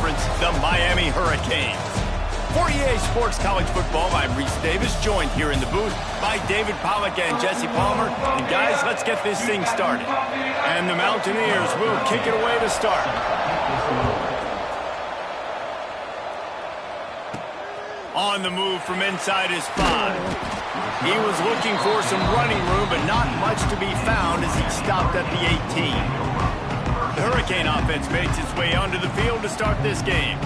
Conference, the Miami Hurricanes. For EA Sports College Football, I'm Reese Davis, joined here in the booth by David Pollack and Jesse Palmer. And guys, let's get this thing started. And the Mountaineers will kick it away to start. On the move from inside his 5. He was looking for some running room, but not much to be found as he stopped at the 18. The Hurricane offense makes its way onto the field to start this game.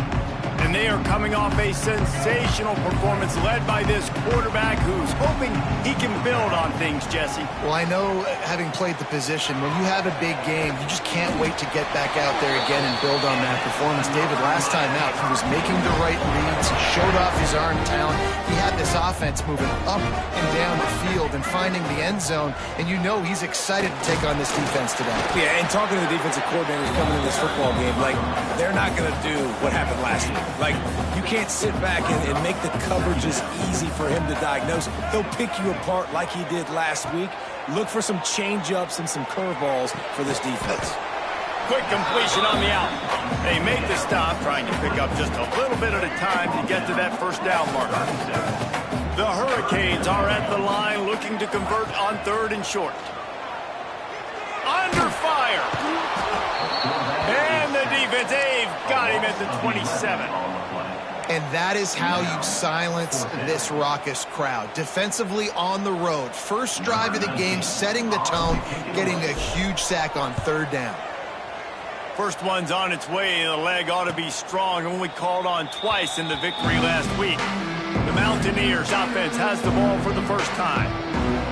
And they are coming off a sensational performance led by this quarterback who's hoping he can build on things, Jesse. Well, I know, having played the position, when you have a big game, you just can't wait to get back out there again and build on that performance. David, last time out, he was making the right reads. He showed off his arm talent. He had this offense moving up and down the field and finding the end zone. And you know he's excited to take on this defense today. Yeah, and talking to the defensive coordinators coming in this football game, like, they're not going to do what happened last week. Like, you can't sit back and make the coverages easy for him to diagnose. He'll pick you apart like he did last week. Look for some change-ups and some curveballs for this defense. Quick completion on the out. They make the stop, trying to pick up just a little bit at a time to get to that first down marker. The Hurricanes are at the line looking to convert on 3rd and short. Under fire. And the defense, they've got him at the 27. And that is how you silence this raucous crowd. Defensively on the road. First drive of the game, setting the tone, getting a huge sack on 3rd down. First one's on its way. The leg ought to be strong. Only called on twice in the victory last week. The Mountaineers offense has the ball for the first time.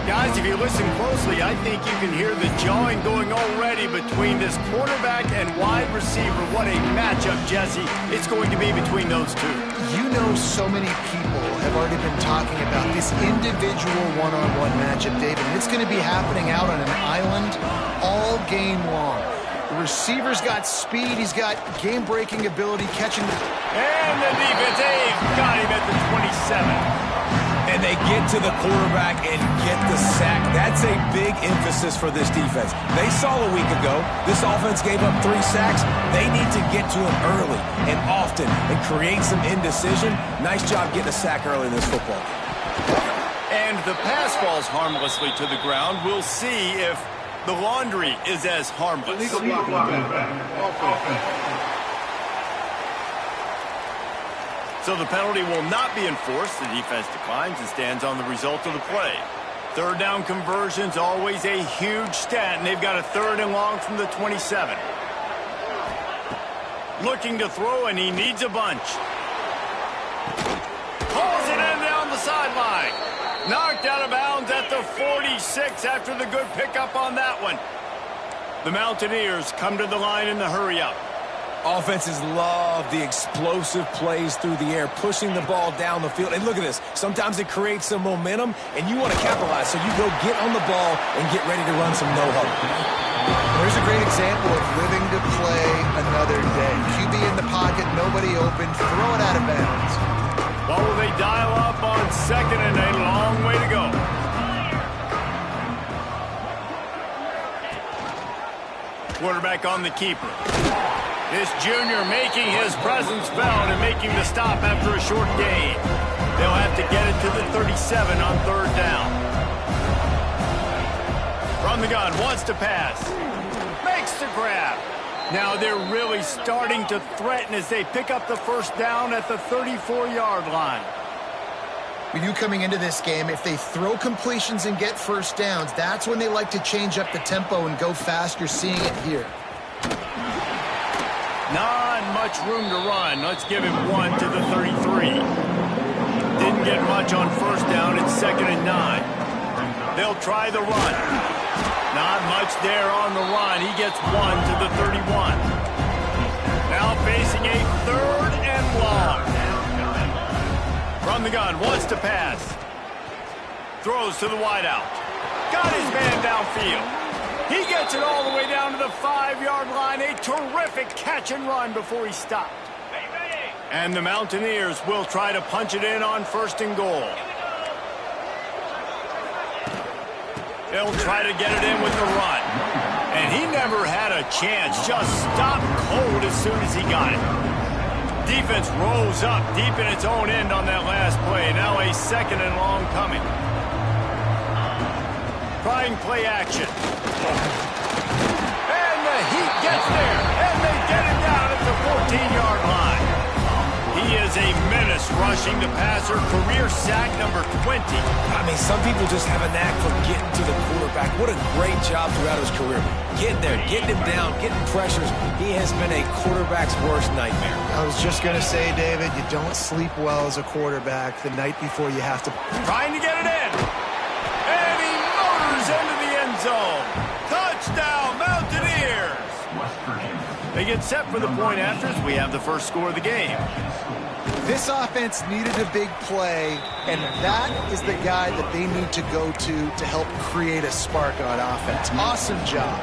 Guys, if you listen closely, I think you can hear the jawing going already between this quarterback and wide receiver. What a matchup, Jesse, it's going to be between those two. You know, so many people have already been talking about this individual one-on-one matchup, David. It's going to be happening out on an island all game long. The receiver's got speed. He's got game-breaking ability, catching the... And the defense, they've got him at the 27. And they get to the quarterback and get the sack. That's a big emphasis for this defense. They saw a week ago, this offense gave up 3 sacks. They need to get to him early and often and create some indecision. Nice job getting a sack early in this football game. And the pass falls harmlessly to the ground. We'll see if the laundry is as harmless. So the penalty will not be enforced. The defense declines and stands on the result of the play. 3rd down conversions, always a huge stat, and they've got a 3rd and long from the 27. Looking to throw, and he needs a bunch. Pulls it in down the sideline. Knocked out of bounds at the 46 after the good pickup on that one. The Mountaineers come to the line in the hurry-up. Offenses love the explosive plays through the air, pushing the ball down the field. And look at this. Sometimes it creates some momentum, and you want to capitalize. So you go get on the ball and get ready to run some no-huddle. There's a great example of living to play another day. QB in the pocket, nobody open, throw it out of bounds. Well, will they dial up on 2nd and a long way to go? Quarterback on the keeper. This junior making his presence felt and making the stop after a short gain. They'll have to get it to the 37 on 3rd down. From the gun, wants to pass. Makes the grab. Now they're really starting to threaten as they pick up the first down at the 34-yard line. When you coming into this game, if they throw completions and get first downs, that's when they like to change up the tempo and go fast. You're seeing it here. Not much room to run. Let's give him 1 to the 33. Didn't get much on first down. It's 2nd and 9. They'll try the run. Not much there on the run. He gets 1 to the 31. Now facing a 3rd and long. From the gun, wants to pass. Throws to the wideout. Got his man downfield. He gets it all the way down to the 5-yard line. A terrific catch and run before he stopped. And the Mountaineers will try to punch it in on 1st and goal. They'll try to get it in with the run. And he never had a chance. Just stopped cold as soon as he got it. defense rose up deep in its own end on that last play. Now a second and long coming. Trying play action. And the Heat gets there. And they get it down at the 14-yard line. He is a menace rushing the passer. Career sack number 20. I mean, some people just have a knack for getting to the quarterback. What a great job throughout his career. Getting there, getting him down, getting pressures. He has been a quarterback's worst nightmare. I was just going to say, David, you don't sleep well as a quarterback the night before you have to. Trying to get it in. And he motors into the end zone. Touchdown, Mountaineers. They get set for the point afters. We have the first score of the game. This offense needed a big play, and that is the guy that they need to go to help create a spark on offense. Awesome job.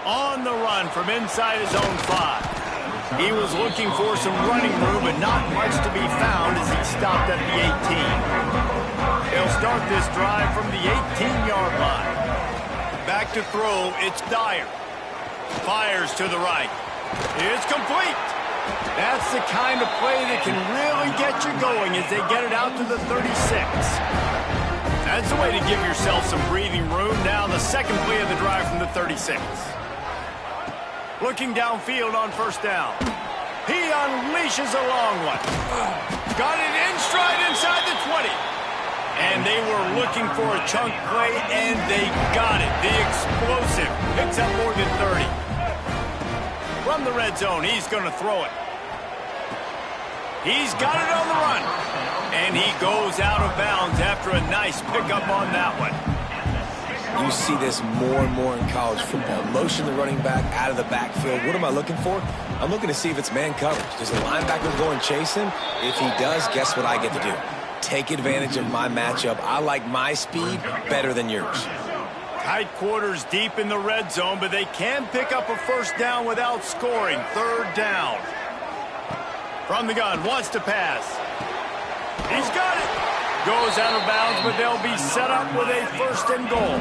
On the run from inside his own 5. He was looking for some running room, but not much to be found as he stopped at the 18. They'll start this drive from the 18-yard line. Back to throw, it's Dyer. Fires to the right. It's complete. That's the kind of play that can really get you going as they get it out to the 36. That's the way to give yourself some breathing room. Now the second play of the drive from the 36. Looking downfield on first down. He unleashes a long one. Got it in stride inside the 20. And they were looking for a chunk play, and they got it. The explosive picks up more than 30. From the red zone, he's going to throw it. He's got it on the run. And he goes out of bounds after a nice pickup on that one. You see this more and more in college football. Motion the running back out of the backfield. What am I looking for? I'm looking to see if it's man coverage. Does the linebacker go and chase him? If he does, guess what I get to do? Take advantage of my matchup. I like my speed better than yours. Tight quarters deep in the red zone, but they can pick up a first down without scoring. Third down. From the gun, wants to pass. He's got it. Goes out of bounds, but they'll be set up with a first and goal.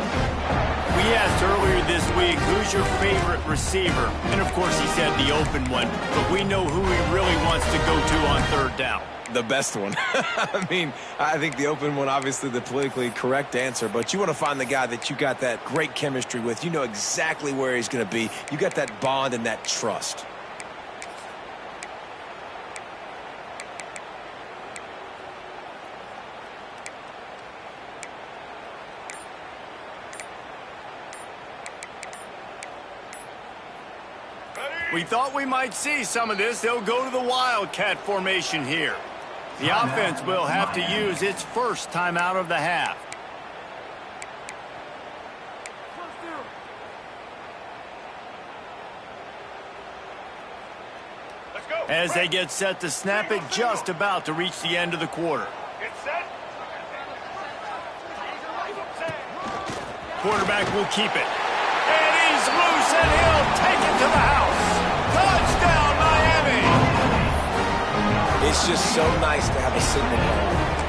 We asked earlier this week, who's your favorite receiver? And of course he said the open one, but we know who he really wants to go to on third down. The best one. I mean, I think the open one, obviously the politically correct answer, but you want to find the guy that you got that great chemistry with. You know exactly where he's going to be. You got that bond and that trust. We thought we might see some of this. They'll go to the Wildcat formation here. The offense will have to use its first timeout of the half. As they get set to snap it, just about to reach the end of the quarter. Quarterback will keep it. And he's loose, and he'll take it to the house. Touchdown, Miami! It's just so nice to have a signal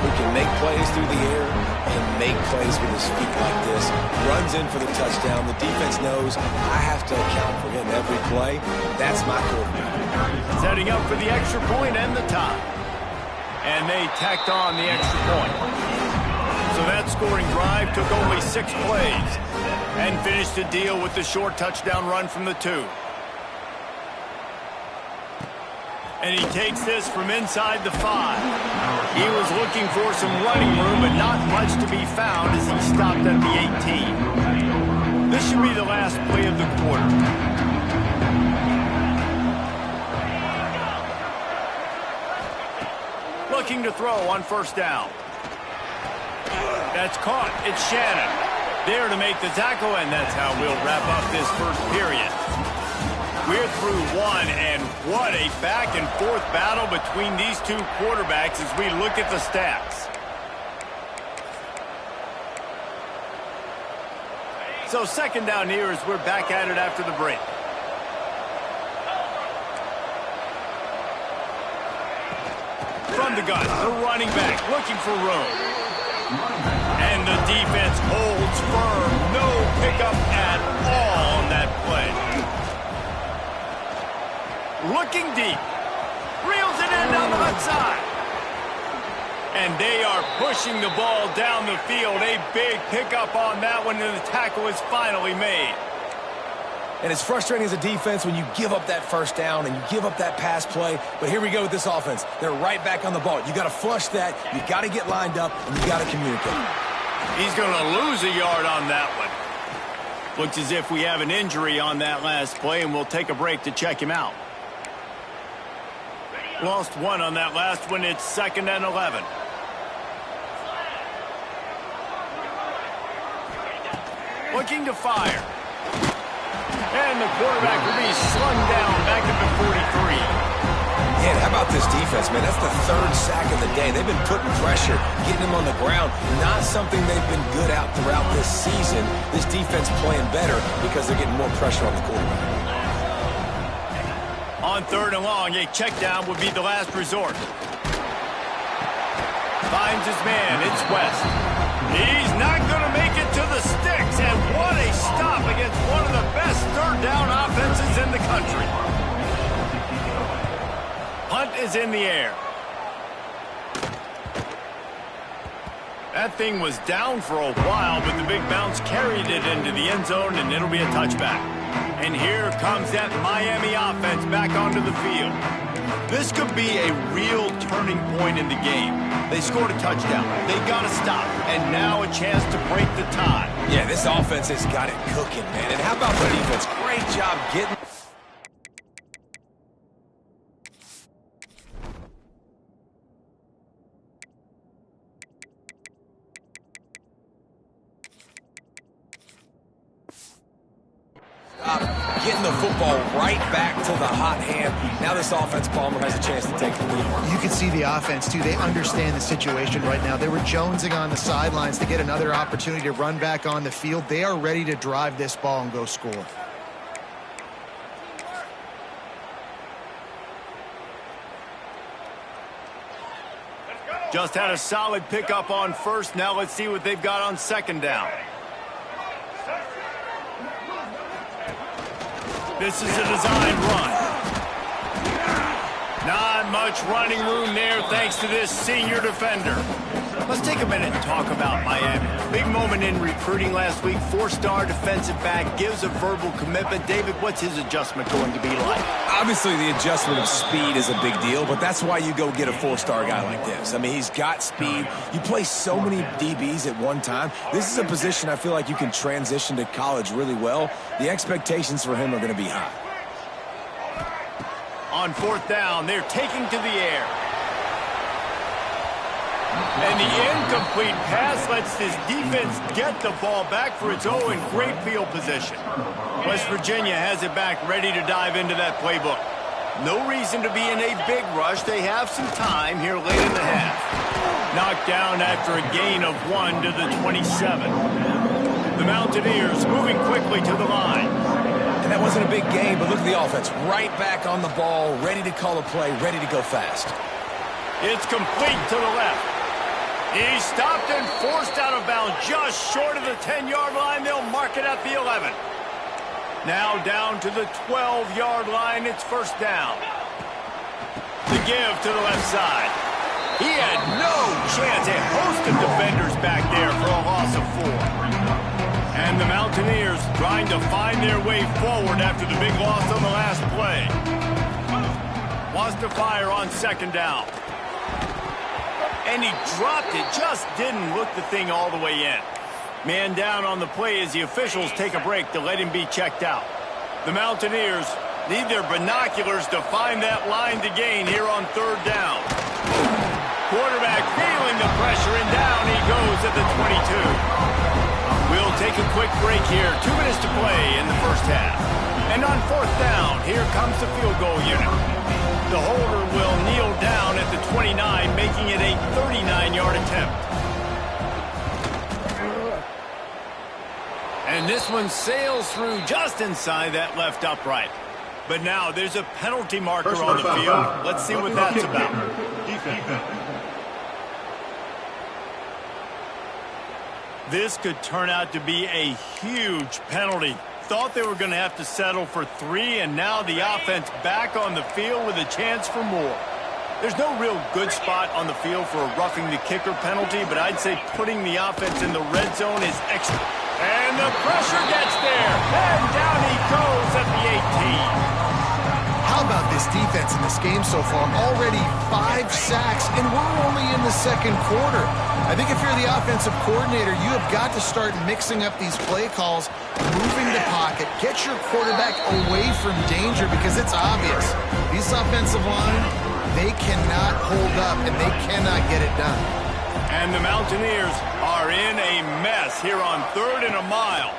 who can make plays through the air and make plays with his feet like this. Runs in for the touchdown. The defense knows I have to account for him every play. That's my quarterback. Setting up for the extra point and the tie. And they tacked on the extra point. So that scoring drive took only 6 plays and finished the deal with the short touchdown run from the 2. And he takes this from inside the 5. He was looking for some running room, but not much to be found as he stopped at the 18. This should be the last play of the quarter. Looking to throw on first down. That's caught. It's Shannon. There to make the tackle, and that's how we'll wrap up this first period. We're through one, and what a back-and-forth battle between these two quarterbacks as we look at the stats. So second down here as we're back at it after the break. From the gun, the running back looking for room. And the defense holds firm. No pickup at all on that looking deep. Reels it in down the left side. And they are pushing the ball down the field. A big pickup on that one, and the tackle is finally made. And it's frustrating as a defense when you give up that first down and you give up that pass play. But here we go with this offense. They're right back on the ball. You got to flush that. You got to get lined up, and you got to communicate. He's going to lose a yard on that one. Looks as if we have an injury on that last play, and we'll take a break to check him out. Lost one on that last one. It's 2nd and 11. Looking to fire. And the quarterback will be slung down back at the 43. Man, how about this defense, man? That's the 3rd sack of the day. They've been putting pressure, getting him on the ground. Not something they've been good at throughout this season. This defense playing better because they're getting more pressure on the quarterback. On 3rd and long, a check down would be the last resort. Finds his man. It's West. He's not going to make it to the sticks, and what a stop against one of the best 3rd down offenses in the country. Punt is in the air. That thing was down for a while, but the big bounce carried it into the end zone, and it'll be a touchback. And here comes that Miami offense back onto the field. This could be a real turning point in the game. They scored a touchdown. They got to stop. And now a chance to break the tie. Yeah, this offense has got it cooking, man. And how about the defense? Great job getting... Getting the football right back to the hot hand. Now this offense, Palmer, has a chance to take the lead. You can see the offense, too. They understand the situation right now. They were jonesing on the sidelines to get another opportunity to run back on the field. They are ready to drive this ball and go score. Just had a solid pickup on 1st. Now let's see what they've got on 2nd down. This is a design run. Not much running room there thanks to this senior defender. Let's take a minute and talk about Miami. Big moment in recruiting last week. 4-star defensive back gives a verbal commitment. David, what's his adjustment going to be like? Obviously, the adjustment of speed is a big deal, but that's why you go get a 4-star guy like this. I mean, he's got speed. You play so many DBs at one time. This is a position I feel like you can transition to college really well. The expectations for him are going to be high. On 4th down, they're taking to the air. And the incomplete pass lets this defense get the ball back for its own great field position. West Virginia has it back, ready to dive into that playbook. No reason to be in a big rush. They have some time here late in the half. Knocked down after a gain of 1 to the 27. The Mountaineers moving quickly to the line. And that wasn't a big game, but look at the offense. Right back on the ball, ready to call a play, ready to go fast. It's complete to the left. He's stopped and forced out of bounds just short of the 10-yard line. They'll mark it at the 11. Now down to the 12-yard line. It's 1st down. The give to the left side. He had no chance. A host of defenders back there for a loss of 4. And the Mountaineers trying to find their way forward after the big loss on the last play. Wants to fire on 2nd down. And he dropped it, just didn't look the thing all the way in. Man down on the play as the officials take a break to let him be checked out. The Mountaineers need their binoculars to find that line to gain here on 3rd down. Quarterback feeling the pressure, and down he goes at the 22. We'll take a quick break here. 2 minutes to play in the 1st half. And on 4th down, here comes the field goal unit. The holder will kneel down at the 29, making it a 39-yard attempt. And this one sails through just inside that left upright. But now there's a penalty marker on the field. Let's see what that's about. This could turn out to be a huge penalty. Thought they were going to have to settle for 3, and now the offense back on the field with a chance for more. There's no real good spot on the field for a roughing the kicker penalty, but I'd say putting the offense in the red zone is excellent. And the pressure gets there, and down he goes at the 18. How about this defense in this game so far? Already 5 sacks, and we're only in the second quarter. I think if you're the offensive coordinator, you have got to start mixing up these play calls, moving the pocket, get your quarterback away from danger, because it's obvious. These offensive line, they cannot hold up, and they cannot get it done. And the Mountaineers are in a mess here on 3rd and a mile.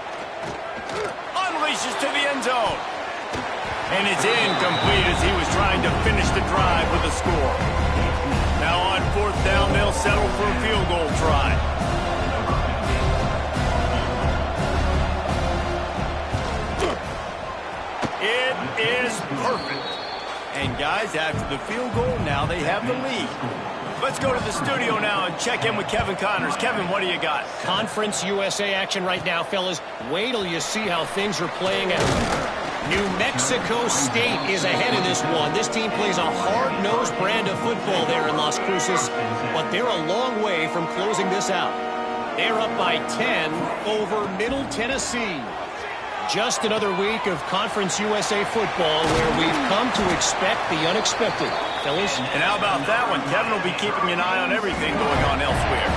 Unleashes to the end zone. And it's incomplete as he was trying to finish the drive with a score. Now on 4th down, they'll settle for a field goal try. It is perfect. And guys, after the field goal, now they have the lead. Let's go to the studio now and check in with Kevin Connors. Kevin, what do you got? Conference USA action right now, fellas. Wait till you see how things are playing out. New Mexico State is ahead of this one. This team plays a hard-nosed brand of football there in Las Cruces, but they're a long way from closing this out. They're up by 10 over Middle Tennessee. Just another week of Conference USA football where we've come to expect the unexpected. Fellas? And how about that one? Kevin will be keeping an eye on everything going on elsewhere.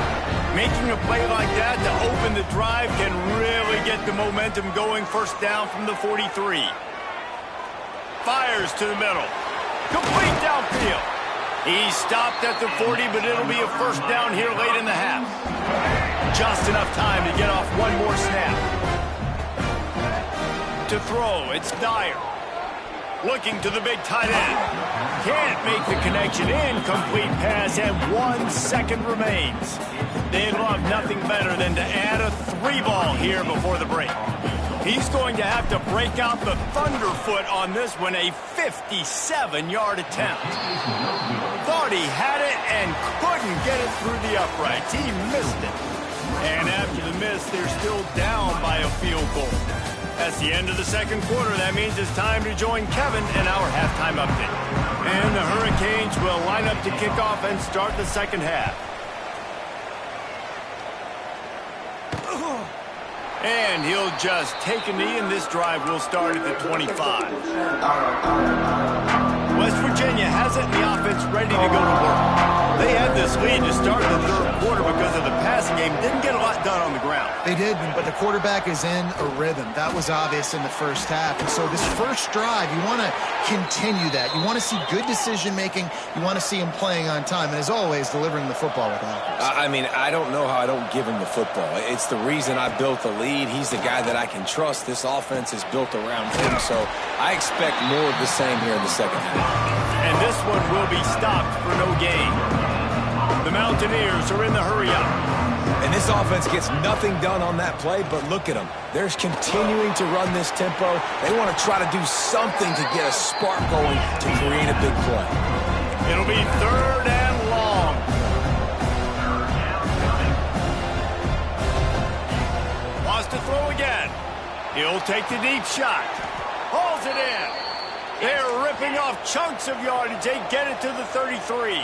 Making a play like that to open the drive can really get the momentum going. 1st down from the 43. Fires to the middle. Complete downfield. He stopped at the 40, but it'll be a 1st down here late in the half. Just enough time to get off one more snap. To throw, it's Dyer. Looking to the big tight end. Can't make the connection. Incomplete pass, and 1 second remains. They'd love nothing better than to add a 3-ball here before the break. He's going to have to break out the thunderfoot on this one, a 57-yard attempt. Thought he had it and couldn't get it through the uprights. He missed it. And after the miss, they're still down by a field goal. That's the end of the second quarter. That means it's time to join Kevin in our halftime update. And the Hurricanes will line up to kick off and start the second half. And he'll just take a knee, and this drive will start at the 25. West Virginia has it, and the offense ready to go to work. They had this lead to start the 3rd quarter because of the passing game. Didn't get a lot done on the ground. They did, but the quarterback is in a rhythm. That was obvious in the 1st half. And so this 1st drive, you want to continue that. You want to see good decision-making. You want to see him playing on time. And as always, delivering the football with accuracy. I mean, I don't know how I don't give him the football. It's the reason I built the lead. He's the guy that I can trust. This offense is built around him. So I expect more of the same here in the second half. And this one will be stopped for no gain. The Mountaineers are in the hurry-up. And this offense gets nothing done on that play, but look at them. They're continuing to run this tempo. They want to try to do something to get a spark going to create a big play. It'll be 3rd and long. Wants to throw again. He'll take the deep shot. Hauls it in. They're ripping off chunks of yardage. They get it to the 33.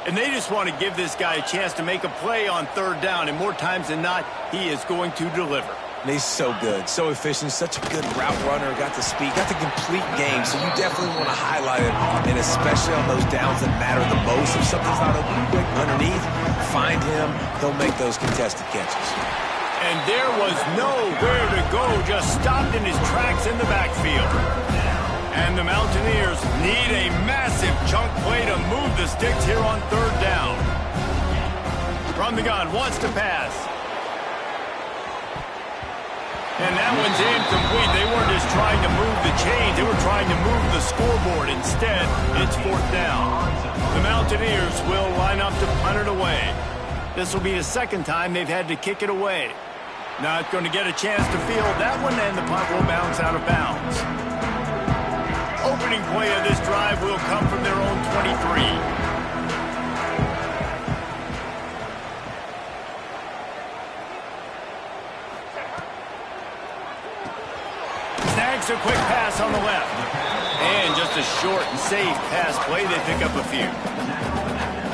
And they just want to give this guy a chance to make a play on 3rd down. And more times than not, he is going to deliver. And he's so good, so efficient, such a good route runner, got the speed, got the complete game. So you definitely want to highlight it, and especially on those downs that matter the most. If something's not open quick underneath, find him. He'll make those contested catches. And there was nowhere to go, just stopped in his tracks in the backfield. And the Mountaineers need a massive chunk play to move the sticks here on 3rd down. From the gun, wants to pass. And that one's incomplete. They weren't just trying to move the chains. They were trying to move the scoreboard. Instead, it's 4th down. The Mountaineers will line up to punt it away. This will be the 2nd time they've had to kick it away. Not going to get a chance to field that one, and the punt will bounce out of bounds. Opening play of this drive will come from their own 23. Snags a quick pass on the left. And just a short and safe pass play. They pick up a few.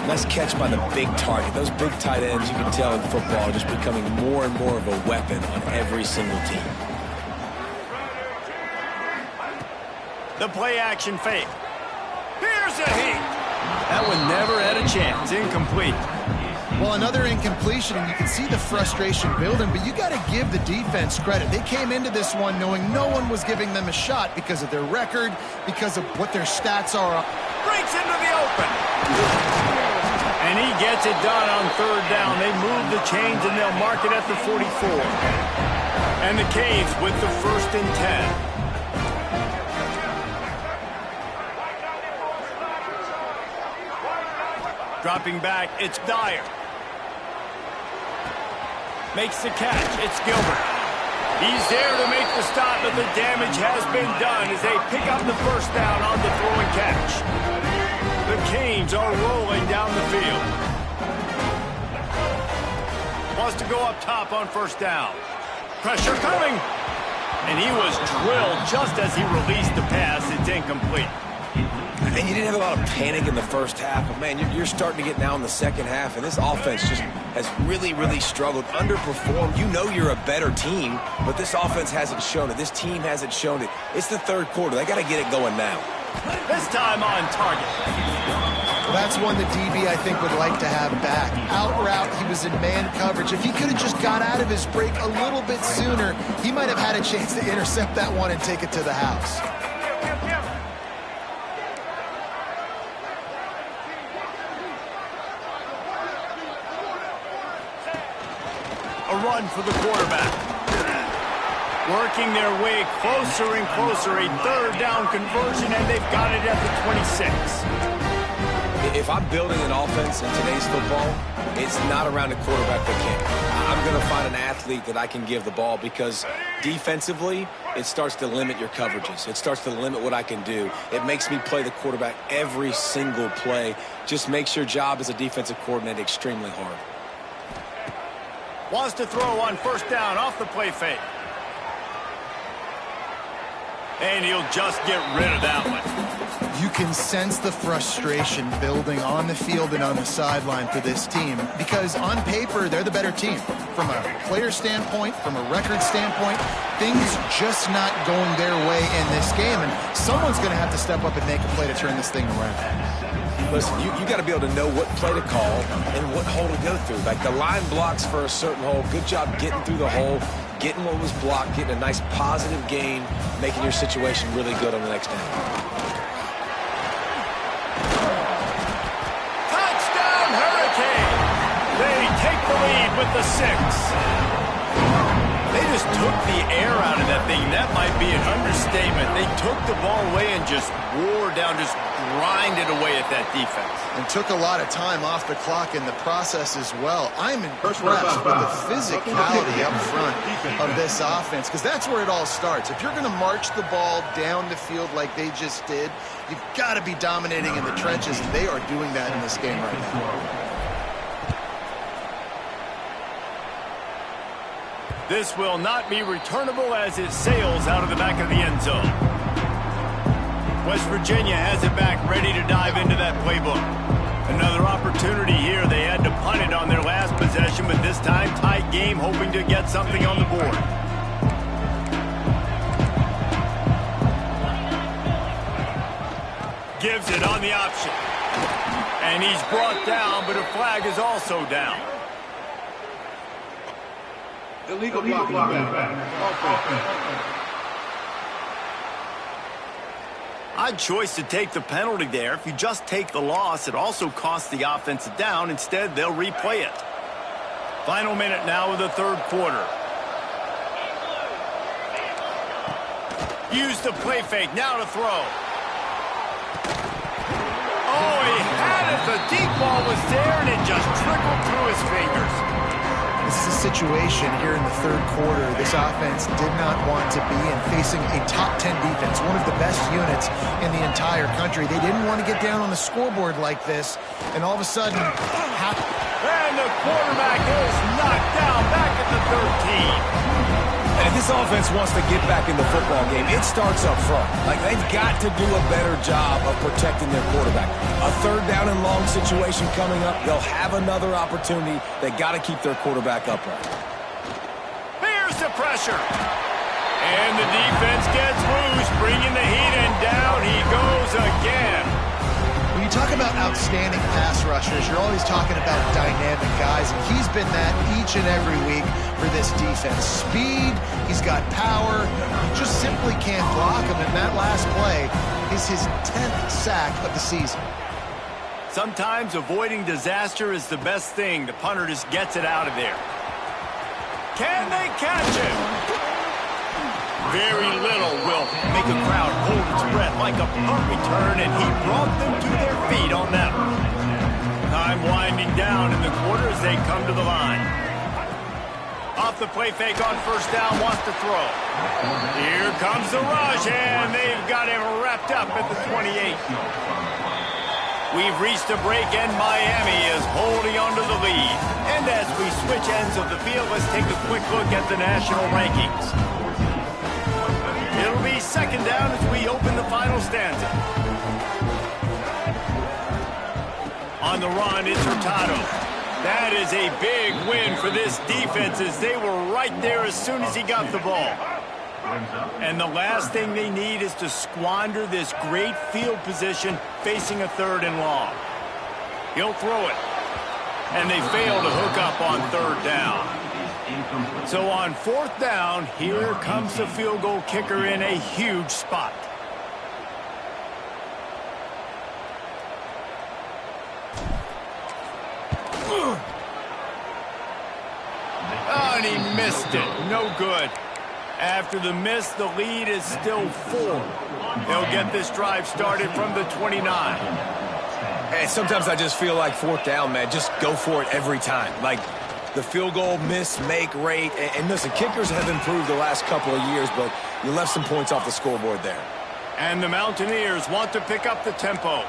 Nice catch by the big target. Those big tight ends, you can tell in football, are just becoming more and more of a weapon on every single team. The play action fake. Here's a heat. That one never had a chance. Incomplete. Well, another incompletion, and you can see the frustration building, but you got to give the defense credit. They came into this one knowing no one was giving them a shot because of their record, because of what their stats are. Breaks into the open. And he gets it done on third down. They move the chains, and they'll mark it at the 44. And the Canes with the 1st and 10. Dropping back, it's Dyer. Makes the catch, it's Gilbert. He's there to make the stop, but the damage has been done as they pick up the 1st down on the throw and catch. The Canes are rolling down the field. Wants to go up top on 1st down. Pressure coming. And he was drilled just as he released the pass. It's incomplete. And you didn't have a lot of panic in the first half, but, man, you're starting to get now in the second half, and this offense just has really, really struggled, underperformed. You know you're a better team, but this offense hasn't shown it. This team hasn't shown it. It's the 3rd quarter. They got to get it going now. This time on target. Well, that's one the DB, I think, would like to have back. Out route, he was in man coverage. If he could have just got out of his break a little bit sooner, he might have had a chance to intercept that one and take it to the house. A run for the quarterback. Working their way closer and closer. A 3rd down conversion, and they've got it at the 26. If I'm building an offense in today's football, it's not around a quarterback that can. I'm going to find an athlete that I can give the ball because defensively, it starts to limit your coverages. It starts to limit what I can do. It makes me play the quarterback every single play. Just makes your job as a defensive coordinator extremely hard. Wants to throw on 1st down off the play fake. And he'll just get rid of that one. You can sense the frustration building on the field and on the sideline for this team because on paper, they're the better team. From a player standpoint, from a record standpoint, things just not going their way in this game, and someone's going to have to step up and make a play to turn this thing around. Listen, you got to be able to know what play to call and what hole to go through. Like the line blocks for a certain hole. Good job getting through the hole, getting what was blocked, getting a nice positive gain, making your situation really good on the next down. Touchdown, Hurricane! They take the lead with the 6. They just took the air out of that thing. That might be an understatement. They took the ball away and just wore down, just grinded away at that defense. And took a lot of time off the clock in the process as well. I'm impressed with the physicality up front of this offense because that's where it all starts. If you're going to march the ball down the field like they just did, you've got to be dominating in the trenches, and they are doing that in this game right now. This will not be returnable as it sails out of the back of the end zone. West Virginia has it back, ready to dive into that playbook. Another opportunity here. They had to punt it on their last possession, but this time tight game, hoping to get something on the board. Gives it on the option. And he's brought down, but a flag is also down. Illegal blocking. Odd choice to take the penalty there. If you just take the loss, it also costs the offense a down. Instead, they'll replay it. Final minute now of the 3rd quarter. Use the play fake. Now to throw. Oh, he had it. The deep ball was there, and it just trickled through his fingers. This is a situation here in the 3rd quarter this offense did not want to be in, facing a top 10 defense, one of the best units in the entire country. They didn't want to get down on the scoreboard like this, and all of a sudden... And the quarterback is knocked down back at the 13. And if this offense wants to get back in the football game, it starts up front. Like, they've got to do a better job of protecting their quarterback. A third down and long situation coming up, they'll have another opportunity. They got to keep their quarterback upright. Here's the pressure. And the defense gets loose, bringing the heat, and down he goes again. When you talk about outstanding pass rushers, you're always talking about dynamic guys, and he's been that each and every week for this defense. Speed, he's got power, you just simply can't block him, and that last play is his 10th sack of the season. Sometimes avoiding disaster is the best thing. The punter just gets it out of there. Can they catch him? Very little will make a crowd hold its breath like a punt return, and he brought them to their feet on that one. Time winding down in the quarter as they come to the line. Off the play fake on first down, wants to throw. Here comes the rush, and they've got him wrapped up at the 28. We've reached a break, and Miami is holding on to the lead. And as we switch ends of the field, let's take a quick look at the national rankings. It'll be second down as we open the final stanza. On the run, it's Hurtado. That is a big win for this defense as they were right there as soon as he got the ball. And the last thing they need is to squander this great field position facing a third and long. He'll throw it. And they fail to hook up on third down. So on fourth down, here comes the field goal kicker in a huge spot. Oh, and he missed it. No good. After the miss, the lead is still 4. They'll get this drive started from the 29. And sometimes I just feel like fourth down, man, just go for it every time. Like, the field goal miss, make rate. And listen, kickers have improved the last couple of years, but you left some points off the scoreboard there. And the Mountaineers want to pick up the tempo.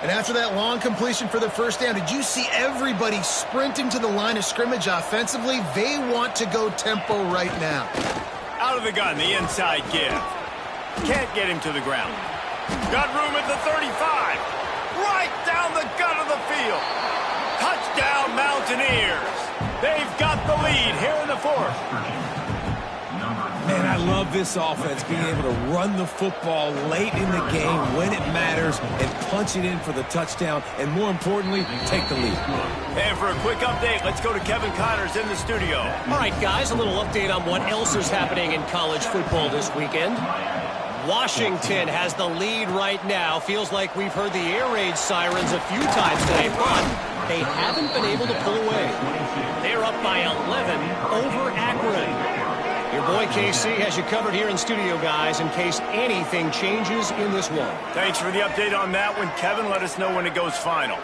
And after that long completion for the first down, did you see everybody sprinting to the line of scrimmage offensively? They want to go tempo right now. Out of the gun, the inside give. Can't get him to the ground. Got room at the 35. Right down the gut of the field. Touchdown, Mountaineers. They've got the lead here in the fourth. Man, I love this offense, being able to run the football late in the game when it matters and punch it in for the touchdown, and more importantly, take the lead. And for a quick update, let's go to Kevin Connors in the studio. All right, guys, a little update on what else is happening in college football this weekend. Washington has the lead right now. Feels like we've heard the air raid sirens a few times today, but they haven't been able to pull away. They're up by 11 over Akron. Your boy KC has you covered here in studio, guys, in case anything changes in this one. Thanks for the update on that one, Kevin. Let us know when it goes final.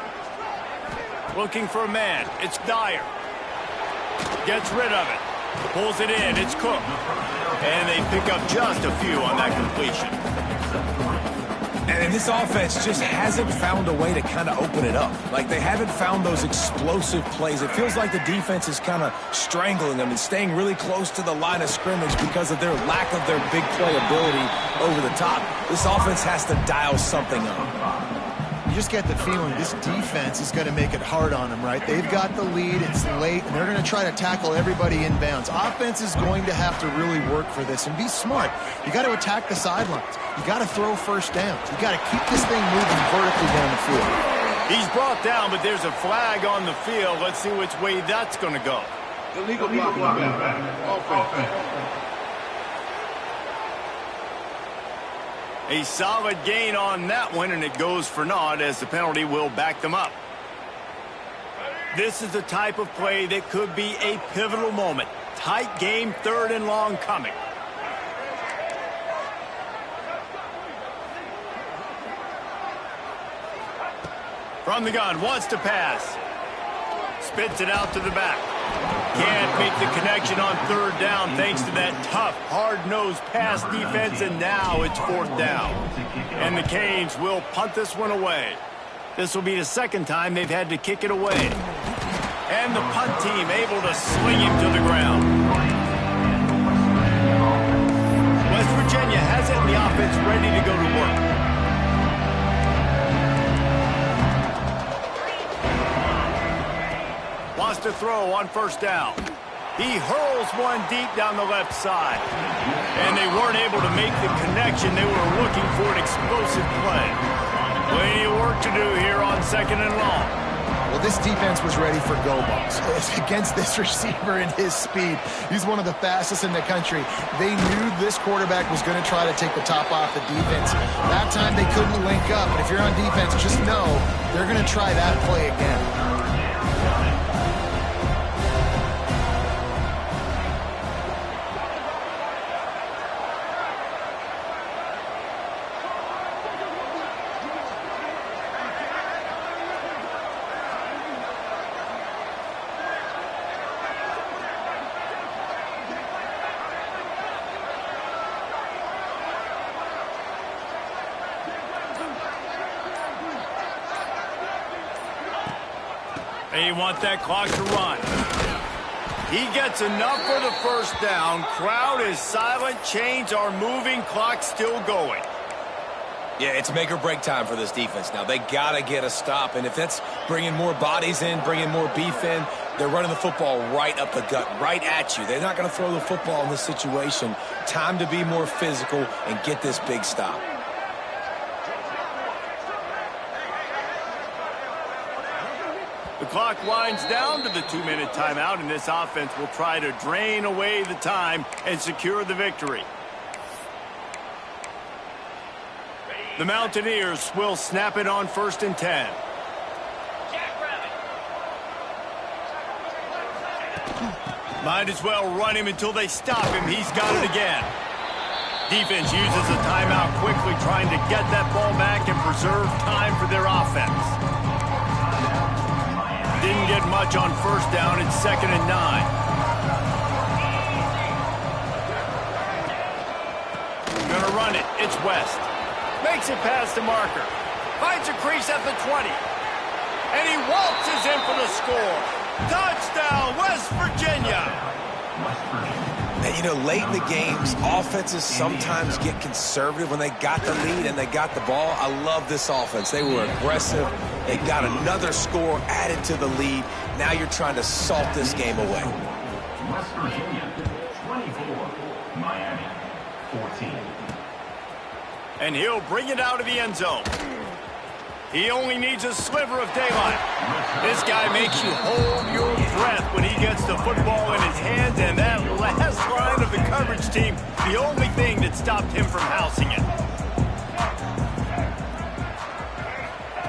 Looking for a man. It's Dyer. Gets rid of it. Pulls it in. It's Cook. And they pick up just a few on that completion. And this offense just hasn't found a way to kind of open it up. Like, they haven't found those explosive plays. It feels like the defense is kind of strangling them and staying really close to the line of scrimmage because of their lack of their big play ability over the top. This offense has to dial something up. You just get the feeling this defense is going to make it hard on them, right? They've got the lead, it's late, and they're going to try to tackle everybody inbounds. Offense is going to have to really work for this and be smart. You got to attack the sidelines. You got to throw first downs. You got to keep this thing moving vertically down the field. He's brought down, but there's a flag on the field. Let's see which way that's going to go. Illegal blocking. Offense. A solid gain on that one, and it goes for naught as the penalty will back them up. This is the type of play that could be a pivotal moment. Tight game, third and long coming. From the gun, wants to pass. Spits it out to the back. Can't make the connection on third down thanks to that tough, hard-nosed pass defense, and now it's fourth down. And the Canes will punt this one away. This will be the second time they've had to kick it away. And the punt team able to sling him to the ground. defense ready to go to work. Wants to throw on first down. He hurls one deep down the left side. And they weren't able to make the connection. They were looking for an explosive play. Plenty of work to do here on second and long. Well, this defense was ready for go balls. Against this receiver and his speed, he's one of the fastest in the country. They knew this quarterback was going to try to take the top off the defense. That time they couldn't link up, but if you're on defense, just know they're going to try that play again. They want that clock to run. He gets enough for the first down. Crowd is silent. Chains are moving. Clock still going. Yeah, it's make or break time for this defense now. They got to get a stop, and if that's bringing more bodies in, bringing more beef in, they're running the football right up the gut, right at you. They're not going to throw the football in this situation. Time to be more physical and get this big stop. The clock winds down to the 2-minute timeout, and this offense will try to drain away the time and secure the victory. The Mountaineers will snap it on 1st and 10. Might as well run him until they stop him. He's got it again. Defense uses a timeout quickly, trying to get that ball back and preserve time for their offense. Didn't get much on first down. It's 2nd and 9. Gonna run it. It's West. Makes it past the marker. Finds a crease at the 20. And he waltzes in for the score. Touchdown, West Virginia. And, you know, late in the games, offenses sometimes get conservative when they got the lead and they got the ball. I love this offense. They were aggressive. They got another score added to the lead. Now you're trying to salt this game away. West Virginia, 24. Miami, 14. And he'll bring it out of the end zone. He only needs a sliver of daylight. This guy makes you hold your breath when he gets the football in his hands, and that last line of the coverage team, the only thing that stopped him from housing it.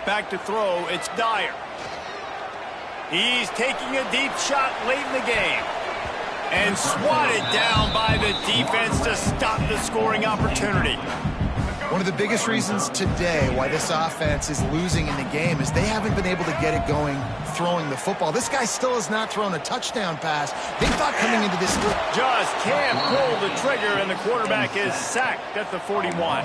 Back to throw, it's Dyer. He's taking a deep shot late in the game. And swatted down by the defense to stop the scoring opportunity. One of the biggest reasons today why this offense is losing in the game is they haven't been able to get it going throwing the football. This guy still has not thrown a touchdown pass. They thought coming into this... Just can't pull the trigger, and the quarterback is sacked at the 41.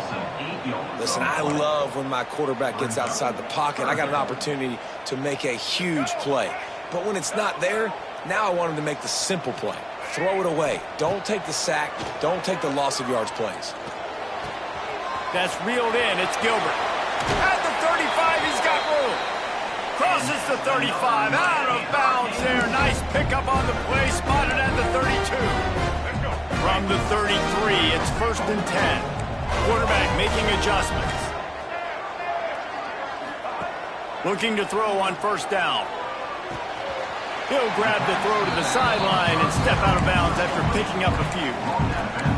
Listen, I love when my quarterback gets outside the pocket. I got an opportunity to make a huge play. But when it's not there, now I want him to make the simple play. Throw it away. Don't take the sack. Don't take the loss of yards plays. That's reeled in. It's Gilbert. At the 35, he's got room. Crosses the 35. Out of bounds there. Nice pickup on the play. Spotted at the 32. From the 33, it's 1st and 10. Quarterback making adjustments. Looking to throw on first down. He'll grab the throw to the sideline and step out of bounds after picking up a few.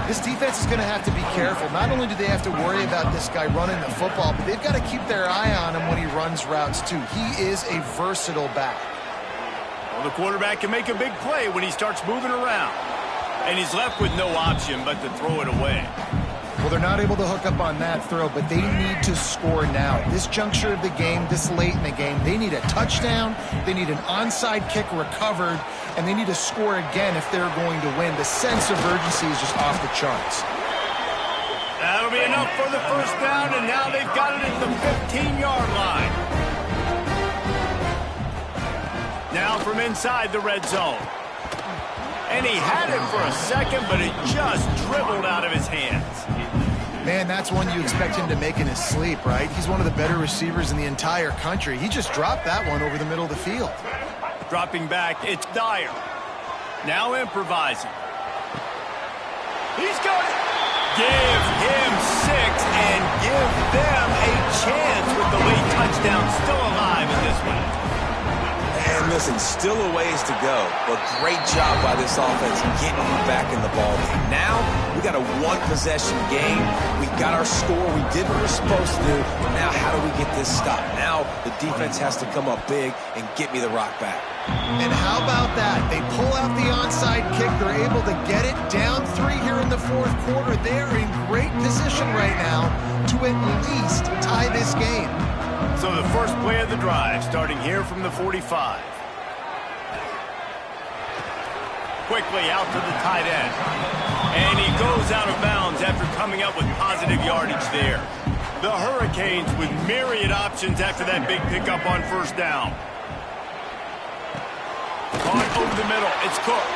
This defense is going to have to be careful. Not only do they have to worry about this guy running the football, but they've got to keep their eye on him when he runs routes too. He is a versatile back. Well, the quarterback can make a big play when he starts moving around. And he's left with no option but to throw it away. Well, they're not able to hook up on that throw, but they need to score now. At this juncture of the game, this late in the game, they need a touchdown, they need an onside kick recovered, and they need to score again if they're going to win. The sense of urgency is just off the charts. That'll be enough for the first down, and now they've got it at the 15-yard line. Now from inside the red zone. And he had it for a second, but it just dribbled out of his hands. Man, that's one you expect him to make in his sleep, right? He's one of the better receivers in the entire country. He just dropped that one over the middle of the field. Dropping back, it's Dyer. Now improvising. He's got it. Give him 6 and give them a chance with the late touchdown still alive in this one. And listen, still a ways to go, but great job by this offense getting you back in the ballgame. Now, we got a one-possession game. We got our score. We did what we're supposed to do. Now, how do we get this stopped? Now, the defense has to come up big and get me the rock back. And how about that? They pull out the onside kick. They're able to get it down 3 here in the fourth quarter. They're in great position right now to at least tie this game. So the first play of the drive, starting here from the 45. Quickly out to the tight end. And he goes out of bounds after coming up with positive yardage there. The Hurricanes with myriad options after that big pickup on first down. Caught over the middle. It's Cook.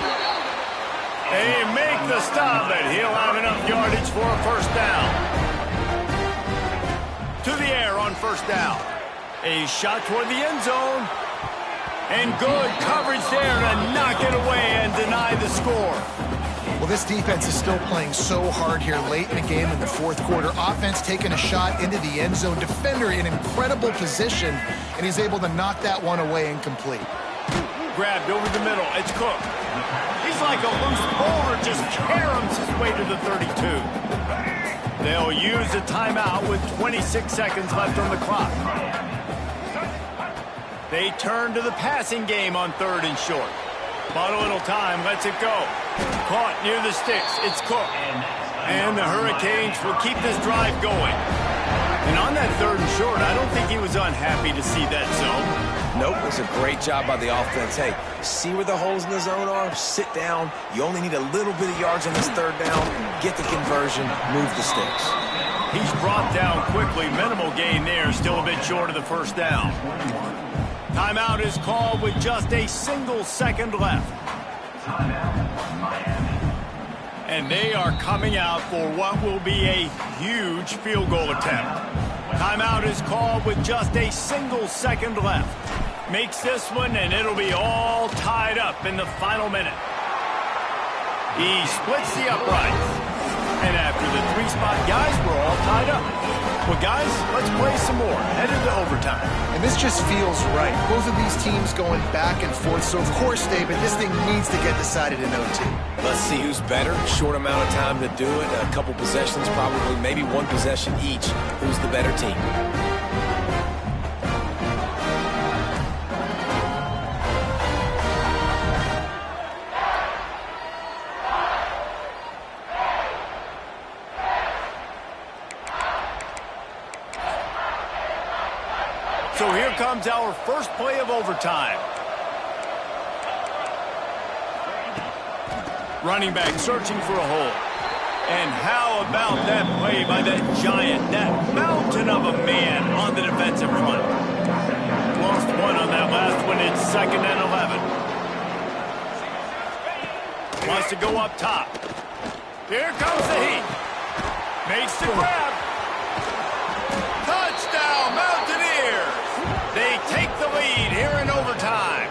They make the stop, and he'll have enough yardage for a first down. To the air on first down. A shot toward the end zone. And good coverage there to knock it away and deny the score. Well, this defense is still playing so hard here late in the game in the fourth quarter. Offense taking a shot into the end zone. Defender in incredible position, and he's able to knock that one away incomplete. Grabbed over the middle. It's Cook. He's like a loose boulder, just caroms his way to the 32. They'll use a timeout with 26 seconds left on the clock. They turn to the passing game on 3rd and short. Bought a little time, lets it go. Caught near the sticks. It's Cook. And the Hurricanes will keep this drive going. And on that 3rd and short, I don't think he was unhappy to see that zone. Nope, it was a great job by the offense. Hey, see where the holes in the zone are? Sit down. You only need a little bit of yards on this 3rd down. Get the conversion, move the sticks. He's brought down quickly. Minimal gain there, still a bit short of the first down. Timeout is called with just a single second left. And they are coming out for what will be a huge field goal attempt. Timeout is called with just a single second left. Makes this one, and it'll be all tied up in the final minute. He splits the uprights. And after the 3-spot guys, we're all tied up. Well, guys, let's play some more. Headed to overtime. And this just feels right. Both of these teams going back and forth. So, of course, David, this thing needs to get decided in OT. Let's see who's better. Short amount of time to do it. A couple possessions, probably maybe one possession each. Who's the better team? So here comes our first play of overtime. Running back searching for a hole. And how about that play by that giant, that mountain of a man on the defensive front. Lost one on that last one. It's 2nd and 11. Wants to go up top. Here comes the heat. Makes the grab. Touchdown, Mountaineers! They take the lead here in overtime.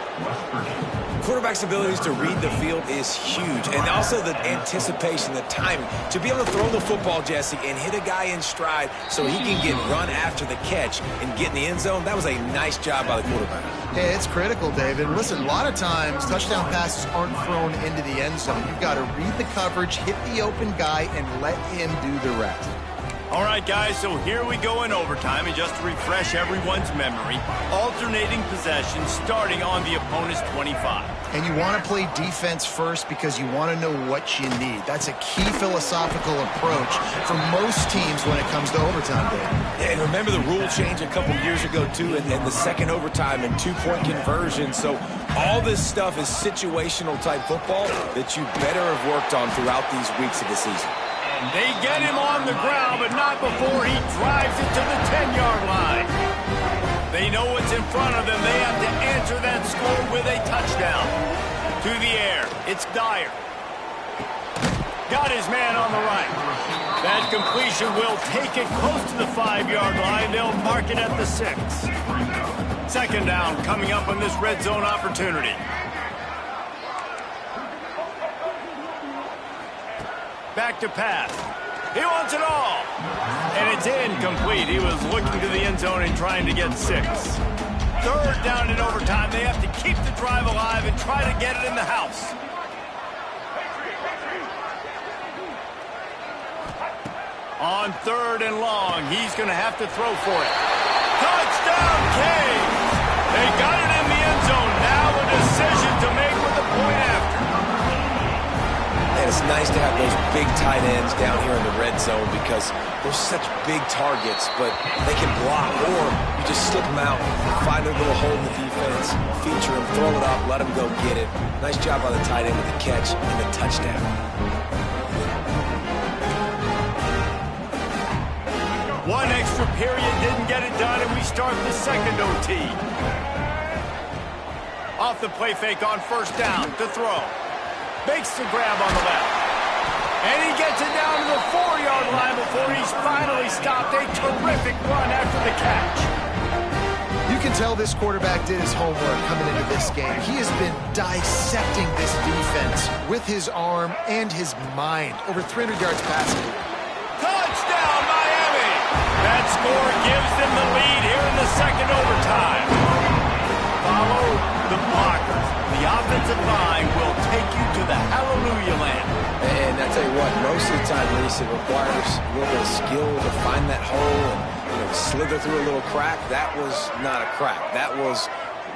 Quarterback's abilities to read the field is huge, and also the anticipation, the timing. To be able to throw the football, Jesse, and hit a guy in stride so he can get run after the catch and get in the end zone, that was a nice job by the quarterback. Yeah, it's critical, David. Listen, a lot of times touchdown passes aren't thrown into the end zone. You've got to read the coverage, hit the open guy, and let him do the rest. All right, guys, so here we go in overtime, and just to refresh everyone's memory, alternating possessions starting on the opponent's 25. And you want to play defense first because you want to know what you need. That's a key philosophical approach for most teams when it comes to overtime, David. Yeah, and remember the rule change a couple years ago, too, and the second overtime and 2-point conversion. So all this stuff is situational type football that you better have worked on throughout these weeks of the season. They get him on the ground, but not before he drives it to the 10-yard line. They know what's in front of them. They have to answer that score with a touchdown. To the air, it's Dyer. Got his man on the right. That completion will take it close to the 5-yard line. They'll mark it at the 6. Second down coming up on this red zone opportunity. Back to pass. He wants it all. And it's incomplete. He was looking to the end zone and trying to get 6. Third down in overtime. They have to keep the drive alive and try to get it in the house. On third and long, he's going to have to throw for it. Touchdown, Canes! They got it in the end zone. Now a decision to make with the point after. And it's nice to have those big tight ends down here in the red zone because they're such big targets, but they can block, or you just stick them out, find a little hole in the defense, feature them, throw it up, let them go get it. Nice job by the tight end with the catch and the touchdown. One extra period didn't get it done, and we start the second OT. Off the play fake on first down to throw. Makes the grab on the left. And he gets it down to the 4-yard line before he's finally stopped. A terrific run after the catch. You can tell this quarterback did his homework coming into this game. He has been dissecting this defense with his arm and his mind. Over 300 yards passing. Touchdown, Miami! That score gives them the lead here in the second overtime. Follow the blockers. The offensive line will take you to the hallelujah land. And I tell you what, most of the time, Reese, it requires a little bit of skill to find that hole and slither through a little crack. That was not a crack. That was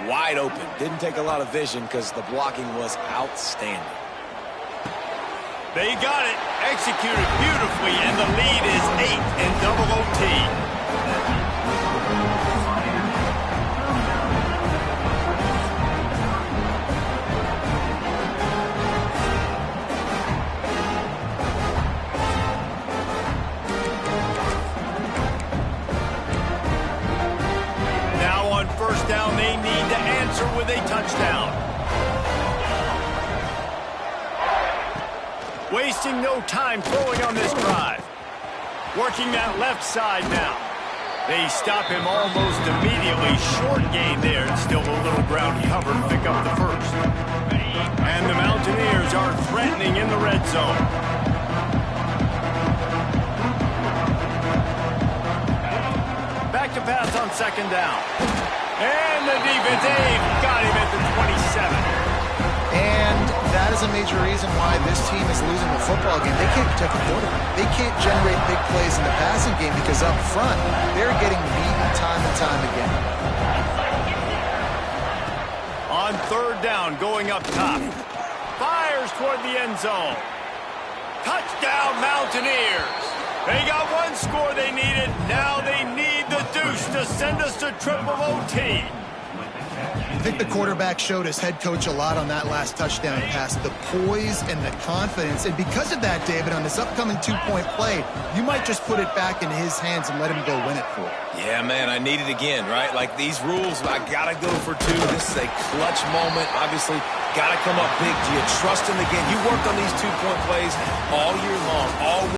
wide open. Didn't take a lot of vision because the blocking was outstanding. They got it, executed beautifully, and the lead is 8 in double OT. Now on first down, they need to answer with a touchdown. Wasting no time throwing on this drive. Working that left side now. They stop him almost immediately. Short gain there. It's still a little ground cover to pick up the first. And the Mountaineers are threatening in the red zone. Back to pass on second down. And the defense, got him at the 27. And that is a major reason why this team is losing the football game. They can't protect the quarterback. They can't generate big plays in the passing game because up front, they're getting beaten time and time again. On third down, going up top. Fires toward the end zone. Touchdown, Mountaineers. They got one score they needed. Now they need the deuce to send us to triple OT. I think the quarterback showed his head coach a lot on that last touchdown pass, the poise and the confidence. And because of that, David, on this upcoming two-point play, you might just put it back in his hands and let him go win it for it. Yeah, man, I need it again, right? Like these rules, I got to go for 2. This is a clutch moment. Obviously, got to come up big. Do you trust him again? You worked on these two-point plays all year long, all